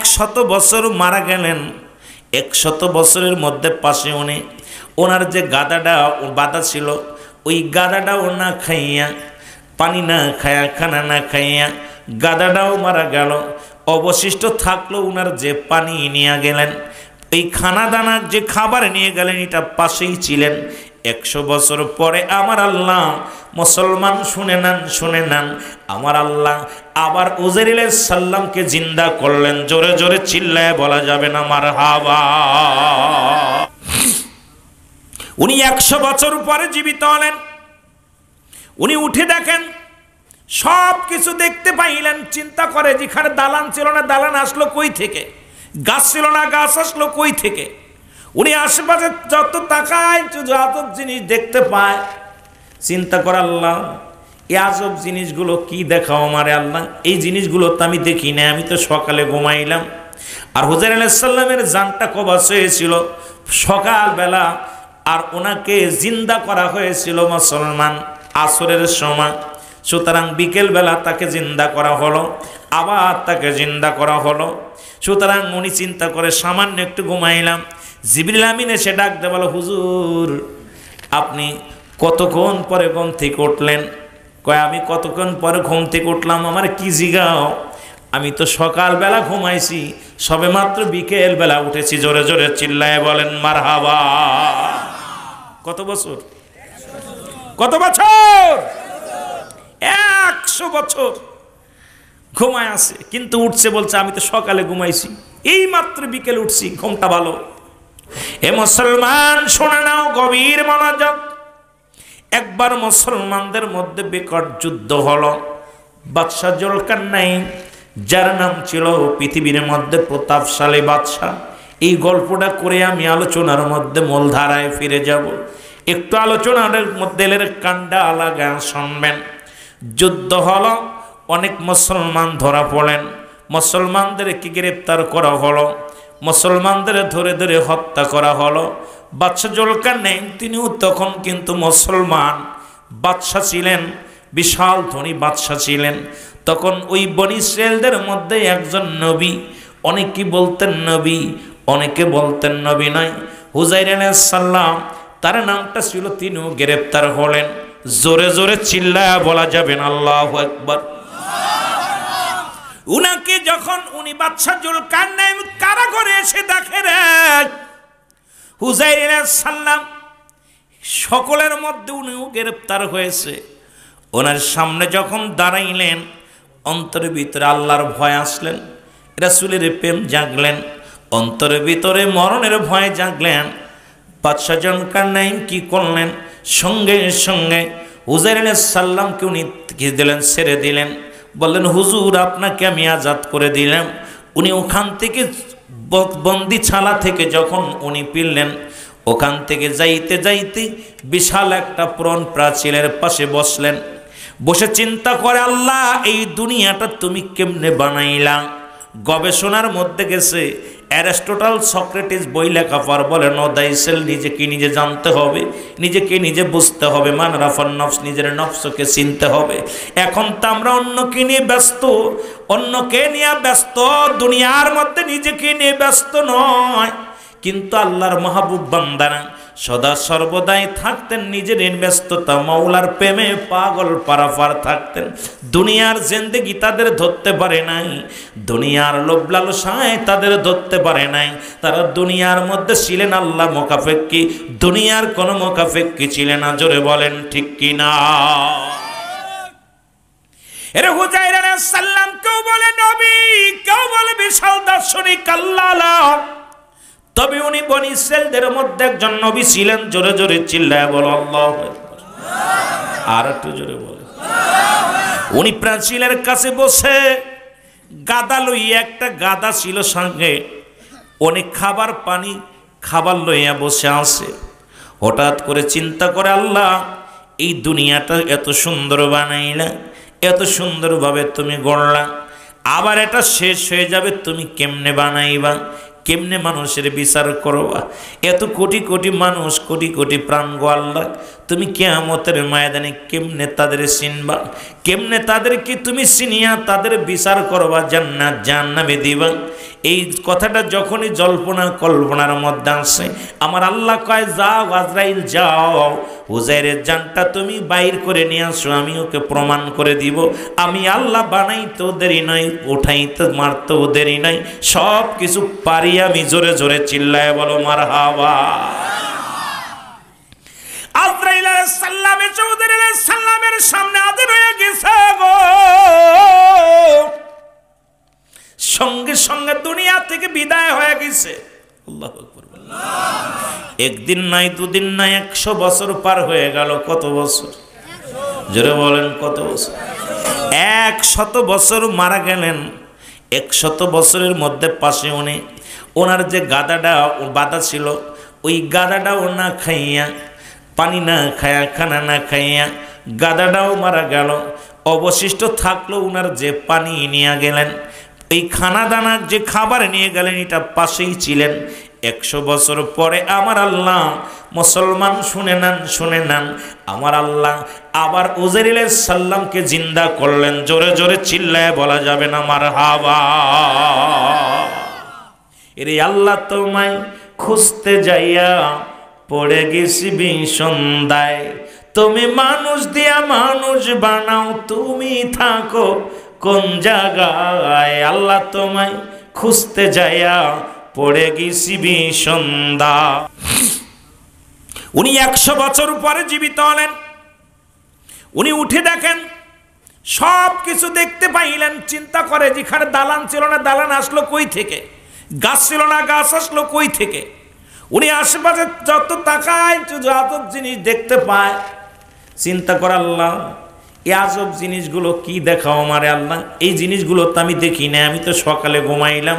100 বছর মারা গেলেন। 100 বছরের মধ্যে পাশে উনি ওনার যে গাদাটা বাঁধা ছিল, ওই গাদাটাও না খাইয়া, পানি না খাইয়া, খানা না খাইয়া গাদাটাও মারা গেল। অবশিষ্ট থাকলো উনার যে পানি নিয়ে গেলেন, এই খানা দানা যে খাবার নিয়ে গেলেন, এটা পাশেই ছিলেন। 100 বছর পরে আমার আল্লাহ, মুসলমান শুনে নেন, আমার আল্লাহ আবার উজাইর আলাইহিস সালামকে জিন্দা করলেন। জোরে জোরে চিল্লায় বলা যাবে না মারহাবা। উনি 100 বছর পরে জীবিত হলেন। উনি উঠে দেখেন সব কিছু দেখতে পাইলেন। চিন্তা করে, যেখানে দালান ছিল না, দালান আসলো কই থেকে? গাছ ছিল না, গাছ আসলো কই থেকে? উনি আশেপাশে যত তাকায় যত জিনিস দেখতে পায়, চিন্তা করে আল্লাহ এই আজব জিনিসগুলো কি দেখাও আমারে আল্লাহ, এই জিনিসগুলো তো আমি দেখি না, আমি তো সকালে ঘুমাইলাম। আর হুজাইর আলাইহিস সালামের জানটা কবজ হয়েছিল সকালবেলা, আর ওনাকে জিন্দা করা হয়েছিল মুসলমান আসরের সময়। সুতরাং বিকেলবেলা তাকে জিন্দা করা হলো, আবার তাকে জিন্দা করা হলো। সুতরাং উনি চিন্তা করে সামান্য একটু ঘুমাইলাম। জিবরিল আমিন এসে ডাক দিয়ে বলো, হুজুর আপনি কতক্ষণ পরে ঘুম থেকে উঠলেন? কয় আমি কতক্ষণ পরে ঘুম থেকে উঠলাম, আমার কি জিগাও? আমি তো সকালবেলা ঘুমাইছি, সবে মাত্র বিকেল বেলা উঠেছি। জোরে জোরে চিল্লায় বলেন মারহাবা। কত বছর? কত বছর? 100 বছর ঘুমায় আছে, কিন্তু উঠছে বলছে আমি তো সকালে ঘুমাইছি, এই মাত্র বিকেল উঠছি, ঘুমটা ভালো। এ মুসলমান শোনে নাও, গভীর মনোযোগ। একবার মুসলমানদের মধ্যে বিকট যুদ্ধ হলো। বাদশাহ জুলকারনাইন, যার নাম ছিল পৃথিবীর মধ্যে প্রতাপশালী বাদশাহ, এই গল্পটা করে আমি আলোচনার মধ্যে মূলধারায় ফিরে যাব। একটু আলোচনার মধ্যে কান্ডা লাগা শুনবেন। যুদ্ধ হলো, অনেক মুসলমান ধরা পড়লেন, মুসলমানদেরকে গ্রেপ্তার করা হলো, মুসলমানদের ধরে ধরে হত্যা করা হলো। বাদশাহ জুলকারনাইন তিনিও তখন কিন্তু মুসলমান বাদশাহ ছিলেন, বিশাল ধনী বাদশাহ ছিলেন। তখন ওই বনি ইসরায়েলদের মধ্যে একজন নবী, অনেকে বলতেন নবী, অনেকে বলতেন নবী নয়, হুজাইর আলাইহিস সালাম, তার নামটা ছিল, তিনিও গ্রেপ্তার হলেন। জোরে জোরে চিল্লায়া বলা যাবেন আল্লাহু আকবার। উনাকে যখন উনি বাদশাহ জুলকারনাইন কারাগারে এসে দেখেন হুজাইর আলাইহিস সালাম সকলের মধ্যে উনিও গ্রেপ্তার হয়েছে, ওনার সামনে যখন দাঁড়াইলেন, অন্তরের ভিতরে আল্লাহর ভয় আসলেন, রাসূলের প্রেম জাগলেন, অন্তরের ভিতরে মরণের ভয় জাগলেন। বাদশাহ জুলকারনাইন কি করলেন? সঙ্গে সঙ্গে হুজাইর আলাইহিস সালামকে উনি কি দিলেন? ছেড়ে দিলেন। বললেন হুজুর আপনাকে আমি আজাদ করে দিলাম। উনি ওখান থেকে বন্দিছালা থেকে যখন উনি ফিরলেন, ওখান থেকে যাইতে যাইতে বিশাল একটা পুরন প্রাচীরের পাশে বসলেন। বসে চিন্তা করে আল্লাহ এই দুনিয়াটা তুমি কেমনে বানাইলা? গবেষণার মধ্যে গেছে, অ্যারিস্টটল সক্রেটিস বই লেখা পর বলে নো দাইসেল, নিজেকে নিজে জানতে হবে, নিজেকে নিজে বুঝতে হবে, মান রাফান নফস, নিজের নফসকে চিনতে হবে। এখন তো আমরা অন্যকে নিয়ে ব্যস্ত, অন্যকে নিয়ে ব্যস্ত, দুনিয়ার মধ্যে নিজেকে নিয়ে ব্যস্ত নয়। কিন্তু আল্লাহর মাহবুব বান্দারা সদা সর্বদাই থাকতেন নিজের ব্যস্ততা, মাওলার প্রেমে পাগল পারাপার থাকতেন। দুনিয়ার জিন্দেগি তাদের ধরতে পারে নাই, দুনিয়ার লোভ লালসায় তাদের ধরতে পারে নাই। তারা দুনিয়ার মধ্যে ছিলেন আল্লাহ মোকাফেক্কি, দুনিয়ার কোনো মোকাফেক্কি ছিলেন না। জোরে বলেন ঠিক কিনা? এর হুজাইর আলাইহিস সালাম কেউ বলে নবী, কেউ বলে বিশাল দার্শনিক আল্লাহ, তবে উনি বনি ইসরায়েলদের মধ্যে একজন নবী ছিলেন। জোরে জোরে চিল্লায় বলো আল্লাহু আকবার। আর একটু জোরে বলে। উনি প্রাচীরের কাছে বসে গাদা লইয়া, একটা গাদা ছিল সঙ্গে, অনেক খাবার পানি খাবার লইয়া বসে আছে। হঠাৎ করে চিন্তা করে আল্লাহ এই দুনিয়াটা এত সুন্দর বানাইলা, এত সুন্দরভাবে তুমি গড়লা, আবার এটা শেষ হয়ে যাবে, তুমি কেমনে বানাইবা, কেমনে মানুষের বিচার করবা? এত কোটি কোটি মানুষ, কোটি কোটি প্রাণ গো আল্লাহ, তুমি কিয়ামতের ময়দানে কেমনে তাদের চিনবা, কেমনে তাদেরকে তুমি চিনিয়া তাদের বিচার করবা, জান্নাত জাহান্নামে দিবা। এই কথাটা যখনই জল্পনা কল্পনার মধ্যে আসে, আমার আল্লাহ কয় যাও আজরাইল যাও, হুজাইরের জানটা তুমি বাইর করে নিয়ে আসো, আমি ওকে প্রমাণ করে দিব। আমি আল্লাহ বানাইতেও দেরি নাই, উঠাইতে মারতেও দেরি নাই, সব কিছু পারি আমি। জোরে জোরে চিল্লায় বলো মারহাবা। আজরাইল আলাইহিস সালাম চৌধুরী আলাইহিস সালামের সামনে হাজির হয়ে গেছে গো। সঙ্গে সঙ্গে দুনিয়া থেকে বিদায় হয়ে গেছে। আল্লাহু আকবার। একদিন নাই, দুদিন নাই, 100 বছর পার হয়ে গেল। কত বছর? জোরে বলেন কত বছর? 100 বছর মারা গেলেন। 100 বছরের মধ্যে পাশে উনি ওনার যে গাদাটা বাঁধা ছিল, ওই গাদাটাও না খাইয়া, পানি না খায়া, খানা না খাইয়া গাদাটাও মারা গেল। অবশিষ্ট থাকলো উনার যে পানি নিয়ে গেলেন, এই খানা দানা যে খাবার নিয়ে গেলেন, এটা পাশেই ছিলেন। 100 বছর পরে আমার আল্লাহ, মুসলমান শুনে নেন, শুনে নেন, আমার আল্লাহ আবার উজাইর আলাইহিস সালামকে জিন্দা করলেন। জোরে জোরে চিল্লায় বলা যাবে না মারহাবা। এরে আল্লাহ তোমায় খুঁজতে যাইয়া পড়ে গেছি বিসন্দায়, তুমি মানুষ দিয়া মানুষ বানাও, তুমি থাকো কোন জায়গায়? আল্লাহ তোমায় খুঁজতে যাইয়া পড়ে গেছি বিসন্দা। উনি 100 বছর পরে জীবিত হলেন। উনি উঠে দেখেন, সব কিছু দেখতে পাইলেন। চিন্তা করে, যেখানে দালান ছিল না, দালান আসলো কই থেকে? গাছ ছিল না, গাছ আসলো কই থেকে? উনি আশেপাশে যত তাকায় যত জিনিস দেখতে পায়, চিন্তা করে আল্লাহ এই আজব জিনিসগুলো কি দেখাও আমারে আল্লাহ, এই জিনিসগুলো তো আমি দেখি না, আমি তো সকালে ঘুমাইলাম।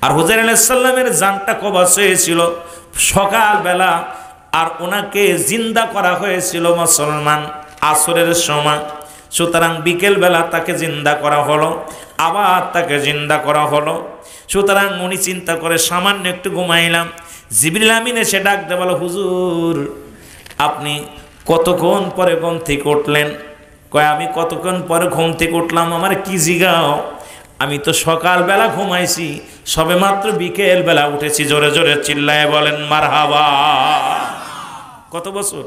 আর হুজাইর আলাইহিস সালামের জানটা কবজ হয়েছিল সকালবেলা, আর ওনাকে জিন্দা করা হয়েছিল মুসলমান আসরের সময়। সুতরাং বিকেলবেলা তাকে জিন্দা করা হলো, আবার তাকে জিন্দা করা হলো। সুতরাং উনি চিন্তা করে, সামান্য একটু ঘুমাইলাম। জিবরিল আমিন এসে ডাক দে, বলো হুজুর আপনি কতক্ষণ পরে ঘুম থেকে উঠলেন? কয় আমি কতক্ষণ পরে ঘুম থেকে উঠলাম, আমার কি জিগাও? আমি তো সকালবেলা ঘুমাইছি, সবে মাত্র বিকেল বেলা উঠেছি। জোরে জোরে চিল্লায় বলেন মারহাবা। কত বছর?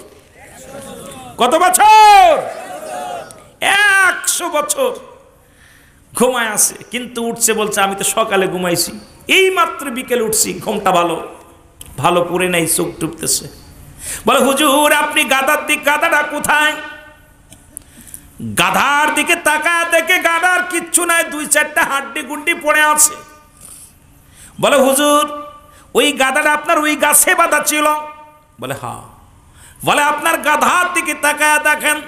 কত বছর? 100 বছর ঘুমায় আছে, কিন্তু উঠছে বলছে আমি তো সকালে ঘুমাইছি, এই মাত্র বিকেল উঠছি, ঘুমটা ভালো ভালো পড়ে নাই, চোখ ডুবতেছে। বলে হুজুর আপনি গাধার দিক, গাধাটা কোথায়? গাধার দিকে তাকা দেখে গাধার কিচ্ছু নাই, 2-4টা হাড্ডি গুন্ডি পড়ে আছে। বলে হুজুর ওই গাধাটা আপনার ওই গাছে বাঁধা ছিল? বলে হ্যাঁ। বলে আপনার গাধার দিকে তাকায় দেখেন।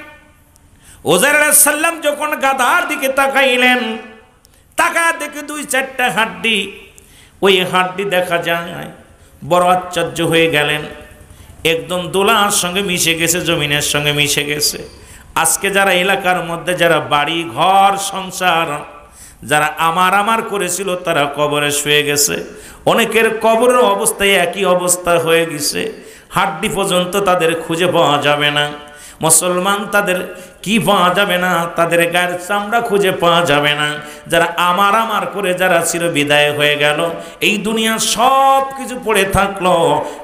উজাইর আলাইহিস সালাম যখন গাধার দিকে তাকাইলেন, তাকায় দেখে 2-4টা হাড্ডি, ওই হাড্ডি দেখা যায়। বড় আশ্চর্য হয়ে গেলেন, একদম দোলার সঙ্গে মিশে গেছে, জমিনের সঙ্গে মিশে গেছে। আজকে যারা এলাকার মধ্যে যারা বাড়ি ঘর সংসার যারা আমার করেছিল, তারা কবরে শুয়ে গেছে। অনেকের কবরের অবস্থায় একই অবস্থা হয়ে গেছে, হাড্ডি পর্যন্ত তাদের খুঁজে পাওয়া যাবে না। মুসলমান তাদের কি পাওয়া যাবে না, তাদের গায়ের চামড়া খুঁজে পাওয়া যাবে না। যারা আমার করে যারা চির বিদায় হয়ে গেল, এই দুনিয়া সব কিছু পড়ে থাকলো,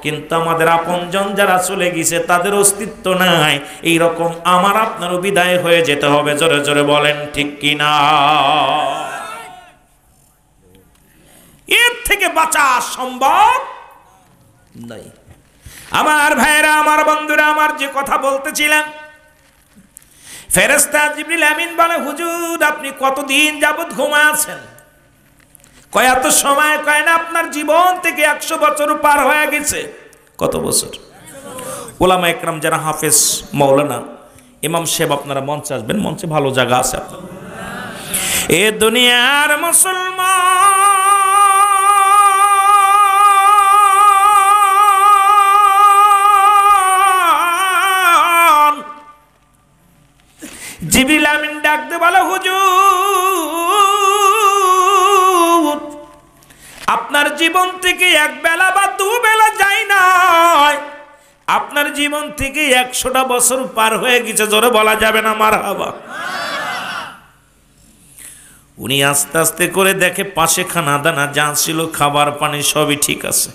কিন্তু আমাদের আপনজন যারা চলে গেছে তাদের অস্তিত্ব নাই। এই রকম আমার আপনারও বিদায় হয়ে যেতে হবে। জোরে জোরে বলেন ঠিক কিনা? এর থেকে বাঁচা সম্ভব নাই। আমার ভাইরা, আমার বন্ধুরা, আমার যে কথা বলতেছিলাম, ফেরেশতা জিবরিল আমিন বলে হুজুর আপনি কতদিন যাবত ঘুমায় আছেন? কয় এত সময়। কয় না, আপনার জীবন থেকে 100 বছর পার হয়ে গেছে। কত বছর? ওলামা একরাম যারা হাফেজ, মাওলানা, ইমাম সাহেব, আপনারা মঞ্চে আসবেন, মঞ্চে ভালো জায়গা আছে আপনার। এ দুনিয়ার মুসলমান, জিবরিল আমিন ডাকতে বলে হুজুর আপনার জীবন থেকে 1 বেলা বা 2 বেলা যায় নাই, আপনার জীবন থেকে 100টা বছর পার হয়ে গেছে, জোরে বলা যাবে না মারহাবা। উনি আস্তে আস্তে করে দেখে পাশে খানা দানা যা ছিল, খাবার পানি সবই ঠিক আছে।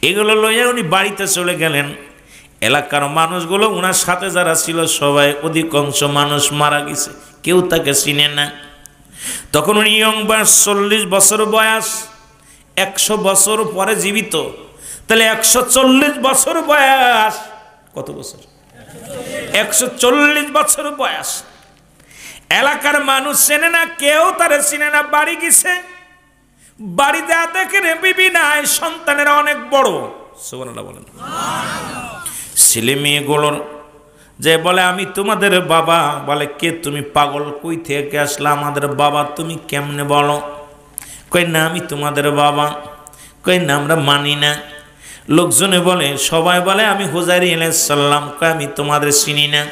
এগুলো লইয়া উনি বাড়িতে চলে গেলেন। এলাকার মানুষগুলো ওনার সাথে যারা ছিল সবাই, অধিকাংশ মানুষ মারা গেছে, কেউ তাকে চিনে না। তখন উনি ইয়ং বয়স, 40 বছর বয়স, 100 বছর পরে জীবিত, তাহলে 140 বছর বয়স। কত বছর? 140 বছর বয়স। এলাকার মানুষ চেনে না, কেউ তারে চিনে না। বাড়ি গেছে, বাড়িতে দেখে বিবি নাই, সন্তানের অনেক বড়। সুবহানাল্লাহ বলেন। ছেলে মেয়েগুলোর যে বলে আমি তোমাদের বাবা, বলে কে তুমি? পাগল, কই থেকে আসলা আমাদের বাবা তুমি কেমনে বলো? কই না আমি তোমাদের বাবা। কই না আমরা মানি না। লোকজনে বলে, সবাই বলে আমি হুজাইর আলাইহিস সালাম। কই আমি তোমাদের চিনি না।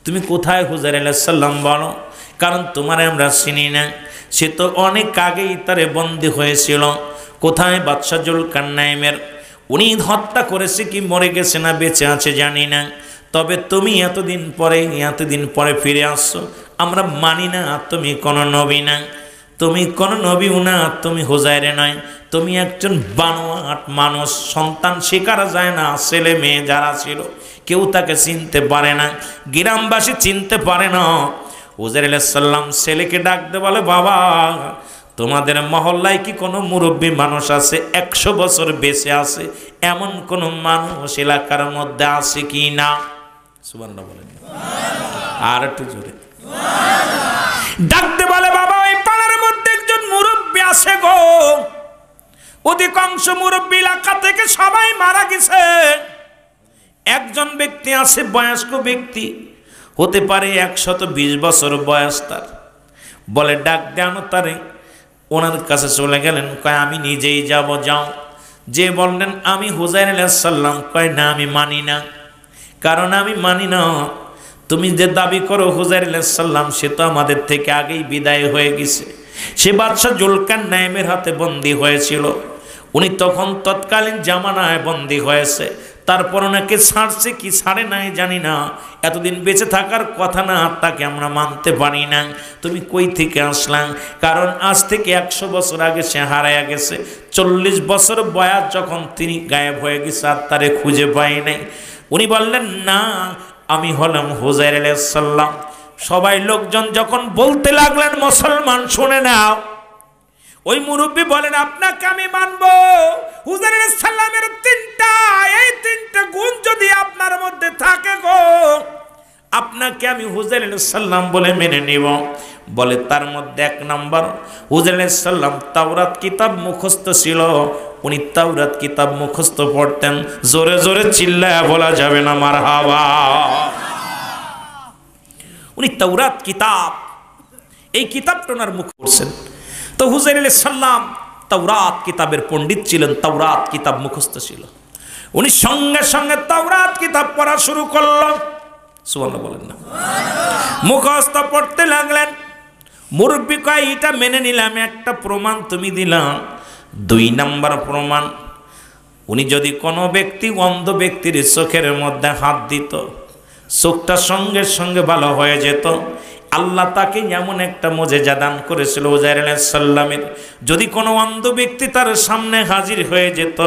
তুমি কোথায় হুজাইর আলাইহিস সালাম বলো, কারণ তোমারে আমরা চিনি না। সে তো অনেক আগেই তারে বন্দী হয়েছিল। কোথায়? বাদশাহ জুলকারনাইনের। উনি হত্যা করেছে কি মরে গেছে না বেঁচে আছে জানি না, তবে তুমি এতদিন পরে ফিরে আসছো, আমরা মানি না তুমি কোনো নবী না, তুমি কোনো নবীও না, তুমি হুজাইরে নয়, তুমি একজন বানোয়াট মানুষ। সন্তান শিকার যায় না, ছেলে মেয়ে যারা ছিল কেউ তাকে চিনতে পারে না, গ্রামবাসী চিনতে পারে না। হুজাইর আলাইহিস সালাম ছেলেকে ডাকতে বলে, বাবা তোমাদের মহল্লায় কি কোনো মুরব্বী মানুষ আছে, 100 বছর বেঁচে আছে এমন কোন মানুষ এলাকার মধ্যে আছে কি না? সুবহানাল্লাহ বলেন। আর একটু জোরে ডাকতে বলে, বাবা ওই পাড়ার মধ্যে একজন মুরব্বী আছে গো। অধিকাংশ মুরব্বী এলাকা থেকে সবাই মারা গেছে। একজন ব্যক্তি আছে, বয়স্ক ব্যক্তি, হতে পারে 120 বছর বয়স তার। বলে ডাক দেন তারে। ওনার কাছে চলে গেলেন, কয় আমি নিজেই যাব। যাও। যে বললেন আমি হুজাইর আলাইহিস সালাম, কয় না আমি মানি না, কারণ আমি মানি না। তুমি যে দাবি করো হুজাইর আলাইহিস সালাম, সে তো আমাদের থেকে আগেই বিদায় হয়ে গেছে। সে বাদশাহ জুলকারনাইনের হাতে বন্দী হয়েছিল। উনি তখন তৎকালীন জামানায় বন্দী হয়েছে। তারপর ওনাকে ছাড়ছে কি ছাড়ে নাই জানি না, এতদিন বেঁচে থাকার কথা না, তাকে আমরা মানতে পারি না। তুমি কই থেকে আসলাম? কারণ আজ থেকে 100 বছর আগে সে হারায়া গেছে। 40 বছর বয়স যখন তিনি গায়েব হয়ে গেছে, আর তারে খুঁজে পাই নাই। উনি বললেন না আমি হলাম হুজাইর আলাইহিস সালাম। সবাই লোকজন যখন বলতে লাগলেন, মুসলমান শুনে নাও। ওই মুরব্বী বলেন, আপনাকে আমি মানবো। হুজাইর আলাইহিস সালামের এই তিনটা গুণ যদি আপনার মধ্যে থাকে গো, আপনাকে আমি হুজাইর আলাইহিস সালাম বলে মেনে নিব। বলে তার মধ্যে 1 নম্বর, হুজাইর আলাইহিস সালাম তাওরাত কিতাব মুখস্থ ছিল। উনি তাওরাত কিতাব মুখস্থ পড়তেন। জোরে জোরে চিল্লায়া বলা যাবে না মারহাবা। উনি তাওরাত কিতাব, এই কিতাবটা ওনার মুখ করছেন। তো হুজাইর আলাইহিস সালাম তাওরাত কিতাবের পণ্ডিত ছিলেন, তাওরাত কিতাব মুখস্থ ছিল। উনি সঙ্গে সঙ্গে তাওরাত কিতাব পড়া শুরু করলেন। সুবহানাল্লাহ বলেন না। মুখস্থ পড়তে লাগলেন। মুরব্বী কয় এটা মেনে নিলাম, একটা প্রমাণ তুমি দিলাম। 2 নম্বর প্রমাণ, উনি যদি কোনো ব্যক্তি অন্ধ ব্যক্তির চোখের মধ্যে হাত দিত, চোখটা সঙ্গে সঙ্গে ভালো হয়ে যেত। আল্লাহ তাকে এমন একটা মুজিজা দান করেছিল হুজাইর আলাইহিস সালামের, যদি কোনো অন্ধ ব্যক্তি তার সামনে হাজির হয়ে যেত,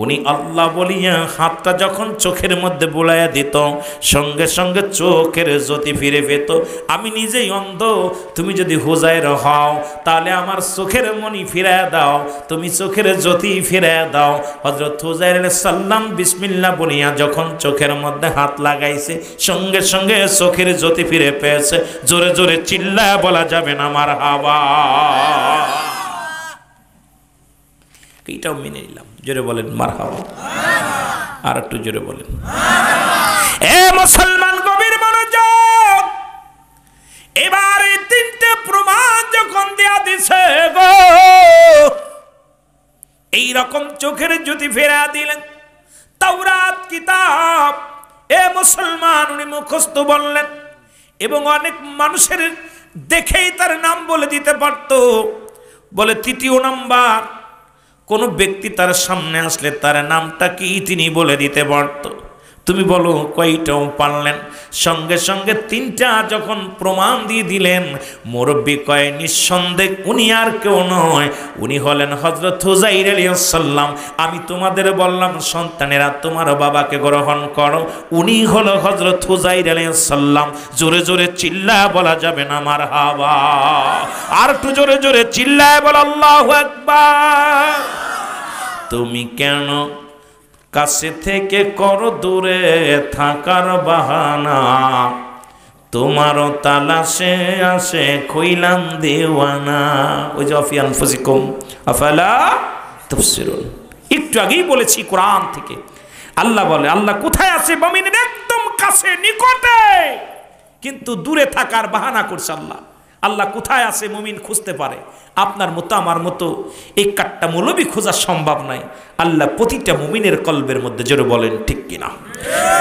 উনি আল্লাহ বলিয়া হাতটা যখন চোখের মধ্যে বুলাইয়া দিত, সঙ্গে সঙ্গে চোখের জ্যোতি ফিরে পেত। আমি নিজেই অন্ধ, তুমি যদি হুজাইর হও তাহলে আমার চোখের মনি ফিরাইয়া দাও, তুমি চোখের জ্যোতি ফিরাইয়া দাও। হযরত হুজাইর আলাইহিস সালাম বিসমিল্লাহ বলিয়া যখন চোখের মধ্যে হাত লাগাইছে, সঙ্গে সঙ্গে চোখের জ্যোতি ফিরে পেয়েছে। জোরে জোরে চিল্লায়া বলা যাবে না মারহাবা। এইটাও মেনে নিলাম। জোরে বলেন মারহাবা। আর একটু জোরে বলেন। এ মুসলমান গভীর মনোযোগ। এবার এই 3টে প্রমাণ যখন দেয়া দিছে গো, এই রকম চোখের জ্যোতি ফেরা দিলেন। তাওরাত কিতাব এ মুসলমান উনি মুখস্থ বললেন, এবং অনেক মানুষের দেখেই তার নাম বলে দিতে পারত। বলে 3য় নাম্বার, কোনো ব্যক্তি তার সামনে আসলে তার নামটা কি তিনি বলে দিতে পারত। তুমি বলো কয়টাও পারলেন? সঙ্গে সঙ্গে তিনটা যখন প্রমাণ দিয়ে দিলেন, মুরব্বী কয় নিঃসন্দেহ উনি আর কেউ নয়, উনি হলেন হযরত হুযাইর আলাইহিস সালাম। আমি তোমাদের বললাম সন্তানেরা তোমার বাবাকে গ্রহণ করো, উনি হলো হযরত হুযাইর আলাইহিস সালাম। জোরে জোরে চিল্লায় বলা যাবে না মারহাবা? আর একটু জোরে জোরে চিল্লায় বল আল্লাহু আকবার। তুমি কেন কাছে থেকে করো দূরে থাকার বাহানা, তোমারও তালাশে আসে কইলাম দেওয়ানা। ওই যে আফি আনফুসিকুম আফালা তুবসিরুন, একটু আগেই বলেছি কোরআন থেকে। আল্লাহ বলে আল্লাহ কোথায় আছে? মুমিনের একদম কাছে নিকটে, কিন্তু দূরে থাকার বাহানা করছে আল্লাহ। আল্লাহ কোথায় আছে মুমিন খুঁজতে পারে, আপনার মতো আমার মতো এই কাট্টা মৌলবি খোঁজা সম্ভব নাই। আল্লাহ প্রতিটা মুমিনের কলবের মধ্যে জোরে বলেন ঠিক কিনা?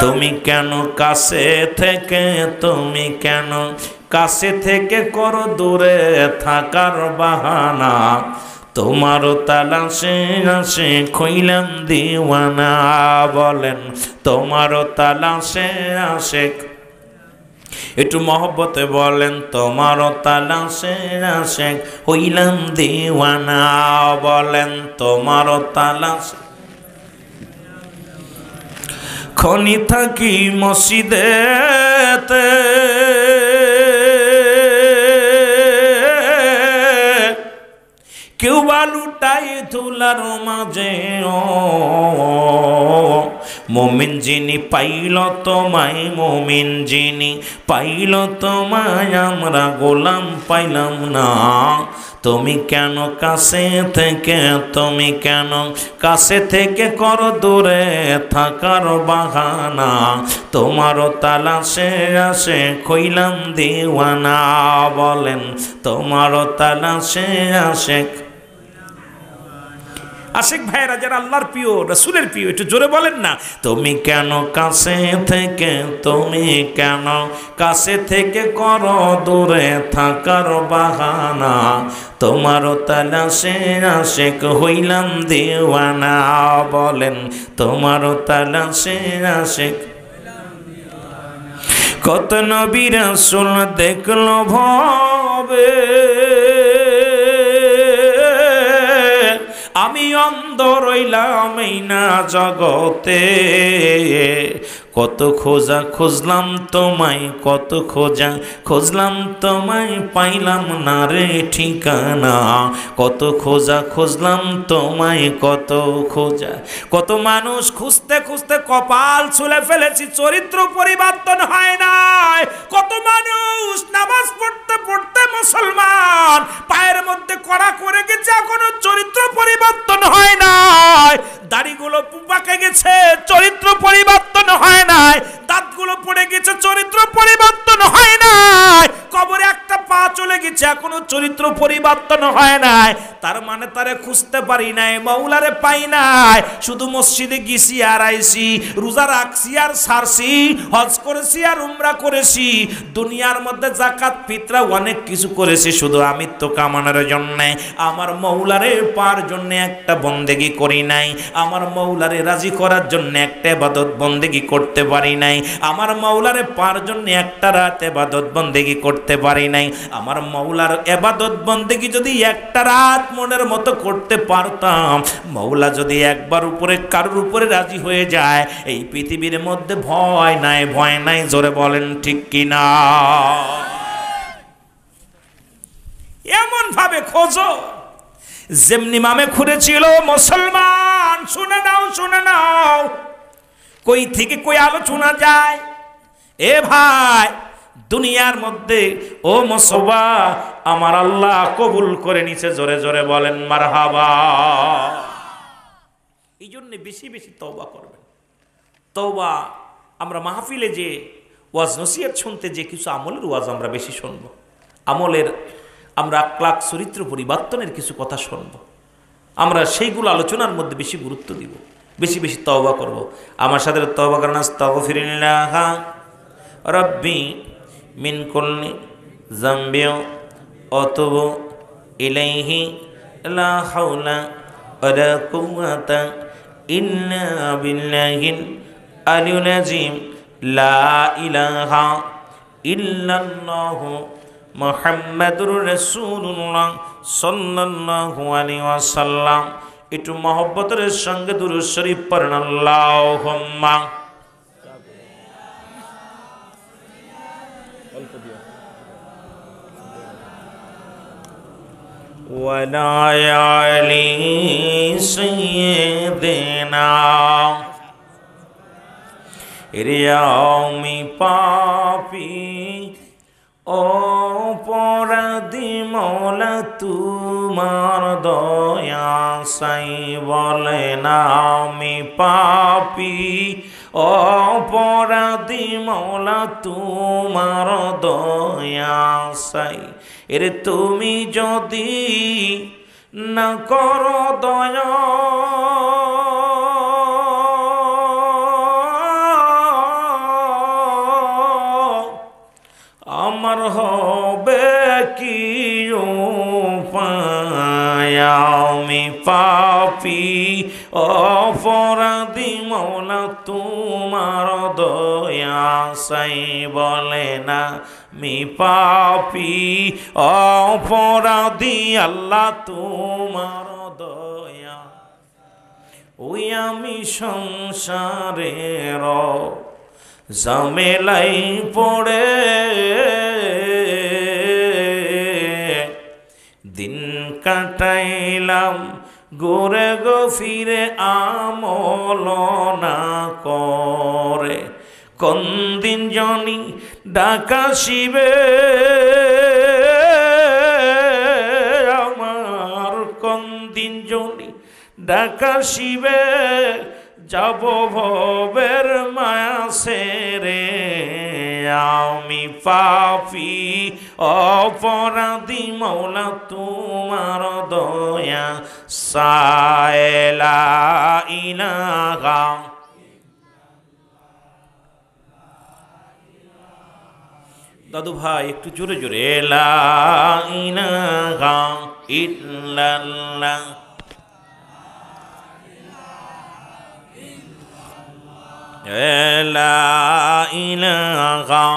তুমি কেন কাছে থেকে, তুমি কেন কাছে থেকে করো দূরে থাকার বাহানা, তোমারও তালাশে আসে কইলাম দিওয়ানা। বলেন তোমারও তালাশে আসে, একটু মহব্বতে বলেন তোমারও তালাশে আসে হইলাম দিওয়ানা। বলেন তোমারও তালাশে। খনি থাকি মসজিদেতে, কেউ বা লুটাই ধুলার মাঝে, মুমিন যিনি পাইল তোমায়, মুমিন যিনি পাইল তোমায়, আমরা গোলাম পাইলাম না। তুমি কেন কাছে থেকে, তুমি কেন কাছে থেকে করো দূরে থাকার বাহানা, তোমারও তালাশে আসে কইলাম দিওয়ানা। বলেন তোমারও তালাশে আসে। আশিক ভাইরা যারা আল্লাহর প্রিয় রাসূলের প্রিয় একটু জোরে বলেন না, তুমি কেন কাছে থেকে, তুমি কেন কাছে থেকে করো দূরে থাকার বাহানা, তোমারও তালাশে আশিক হইলাম দিওয়ানা। বলেন তোমারও তালাশে আশিক। কত নবী রাসূল দেখলো ভবে, আমি অন্ধ রইলাম এই না জগতে, কত খোঁজা খুঁজলাম তোমায়, কত খোঁজা খুঁজলাম তোমায়, পাইলাম না রে ঠিকানা, কত খোঁজা খুঁজলাম তোমায়, কত খোঁজা। কত মানুষ খুঁজতে খুঁজতে কপাল ছুলে ফেলেছি, চরিত্র পরিবর্তন হয় নাই। কত মানুষ নামাজ পড়তে পড়তে মুসলমান, পায়ের মধ্যে কড়া করে গেছে, এখনো চরিত্র পরিবর্তন হয় নাই। দাড়িগুলো পাকে গেছে, চরিত্র পরিবর্তন হয় নাই। দাঁতগুলো পড়ে গেছে, চরিত্র পরিবর্তন হয় নাই। কবরে একটা পা চলে গেছে, এখনো চরিত্র পরিবর্তন হয় নাই। তার মানে তারে খুঁজতে পারি নাই, মাওলারে পাই নাই। শুধু মসজিদে গেছি আর আইছি, রোজা রাখছি আর ছাড়ছি, হজ করেছি আর উমরা করেছি, দুনিয়ার মধ্যে যাকাত ফিতরা অনেক কিছু করেছি, শুধু আমিত্ব কামানোর জন্য। আমার মাওলারে পাওয়ার জন্য একটা বন্দেগি করি নাই, আমার মাওলারে রাজি করার জন্য একটা ইবাদত বন্দেগি করতে পারি নাই, আমার মাওলারে পাওয়ার জন্য একটা রাত ইবাদত বন্দেগি করতে পারি নাই। আমার মাওলার ইবাদত বন্দেগি যদি একটা রাত মনের মতো করতে পারতাম, মাওলা যদি একবার উপরে কারোর উপরে রাজি হয়ে যায়, এই পৃথিবীর মধ্যে ভয় নাই, ভয় নাই। জোরে বলেন ঠিক কিনা? এমন ভাবে খোঁজো যেমনি মামে খুঁড়েছিল মুসলমান। শুনে নাও, শুনে নাও, কই থেকে কই আলোচনা যায়। এ ভাই, দুনিয়ার মধ্যে ও মুসবা আমার আল্লাহ কবুল করে নিছে। জোরে জোরে বলেন মারহাবা। এই জন্য বেশি বেশি তওবা করবেন। তওবা, আমরা মাহফিলে যে ওয়াজ নসিহত শুনতে যে কিছু আমলের ওয়াজ আমরা বেশি শুনবো, আমলের আমরা আখলাক চরিত্র পরিবর্তনের কিছু কথা শুনবো, আমরা সেইগুলো আলোচনার মধ্যে বেশি গুরুত্ব দিব, বেশি বেশি তওবা করব। আমার সাথে তওবা করেন, আস্তাগফিরুল্লাহ রাব্বি মিন কুল্লি যামবি ওয়া আতুবু ইলাইহি লা হাওলা ওয়ালা কুওয়াতা ইল্লা বিল্লাহিল আলিয়্যিল আযীম। লা ইলাহা ইল্লাল্লাহু মুহাম্মাদুর রাসূলুল্লাহ সাল্লাল্লাহু আলাইহি ওয়াসাল্লাম। একটু মহব্বতের সঙ্গে দুরূদ শরীফ পড়েন। আল্লাহুম্মা ওয়ালা আলি সাইয়্যিদিনা। আমি পাপী অপরাধী মওলা তোমার দয়া চাই। বলেন আমি পাপী অপরাধী মওলা তোমার দয়া চাই। এরে তুমি যদি না করো দয়া আমার হবে কি উপায়। আমি পাপী অপরাধী মওলা তোমার দয়া চাই। বলে না আমি পাপী অপরাধী আল্লাহ তোমার দয়া। ওই আমি সংসারের ঝামেলাই পড়ে দিন কাটাইলাম গোরে গো ফিরে আমল না করে। কোন দিন জনি ডাকা শিবে আমার, কোন দিন জনি ডাকা শিবে যাব ভবের মায়া সেরে। আমি পাপী অপরাধী মওলা তোমার দয়া চাই। লা ইলাহা দাদু ভাই একটু জোরে জোরে। লা ইলাহা ইল্লাল্লাহ লা ইলাহা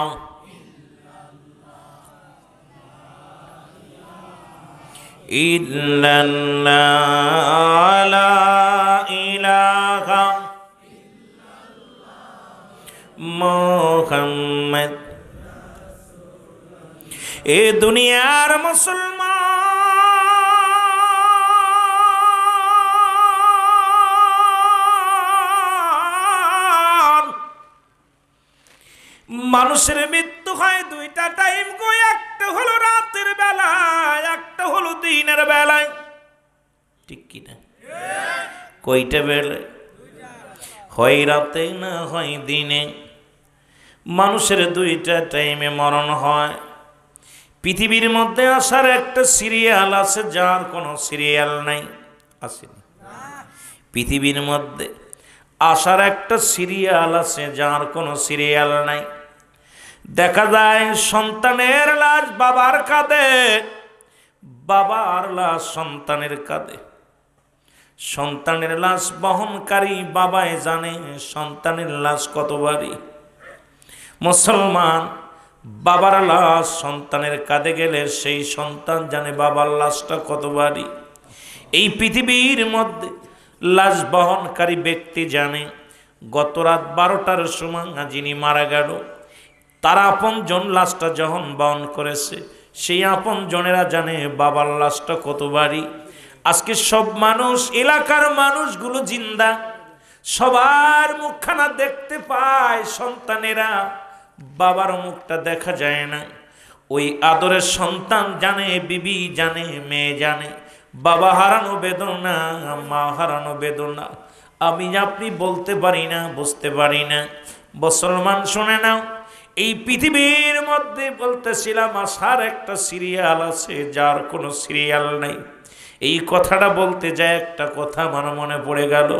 ইল্লাল্লাহ লা ইলাহা মুহাম্মদ। এ দুনিয়ার মুসলমান মানুষের মৃত্যু হয় দুইটা টাইম গো। একটা হলো রাতের বেলায়, একটা হলো দিনের বেলায়। ঠিক কি না? কয়টা বেলায় হয়? রাতে না হয় দিনে। মানুষের দুইটা টাইমে মরণ হয়। পৃথিবীর মধ্যে আসার একটা সিরিয়াল আছে যার কোনো সিরিয়াল নাই। আসেনি? পৃথিবীর মধ্যে আসার একটা সিরিয়াল আছে যার কোনো সিরিয়াল নাই। দেখা যায় সন্তানের লাশ বাবার কাঁধে, বাবার লাশ সন্তানের কাঁধে। সন্তানের লাশ বহনকারী বাবাই জানে সন্তানের লাশ কত ভারী। মুসলমান বাবার লাশ সন্তানের কাঁধে গেলে সেই সন্তান জানে বাবার লাশটা কত ভারী। এই পৃথিবীর মধ্যে লাশ বহনকারী ব্যক্তি জানে গত রাত 12টার সময় যিনি মারা গেল তার আপন জন লাশটা যখন বহন করেছে সেই আপন জনেরা জানে বাবার লাশটা কত ভারী। আজকে সব মানুষ, এলাকার মানুষগুলো জিন্দা, সবার মুখখানা দেখতে পায়, সন্তানেরা বাবার মুখটা দেখা যায় না। ওই আদরের সন্তান জানে, বিবি জানে, মেয়ে জানে বাবা হারানো বেদনা, মা হারানো বেদনা আমি আপনি বলতে পারি না, বুঝতে পারি না। মুসলমান শুনে নাও, এই পৃথিবীর মধ্যে বলতেছিলাম আসার একটা সিরিয়াল আছে যার কোনো সিরিয়াল নেই। এই কথাটা বলতে যায় একটা কথা আমার মনে পড়ে গেল।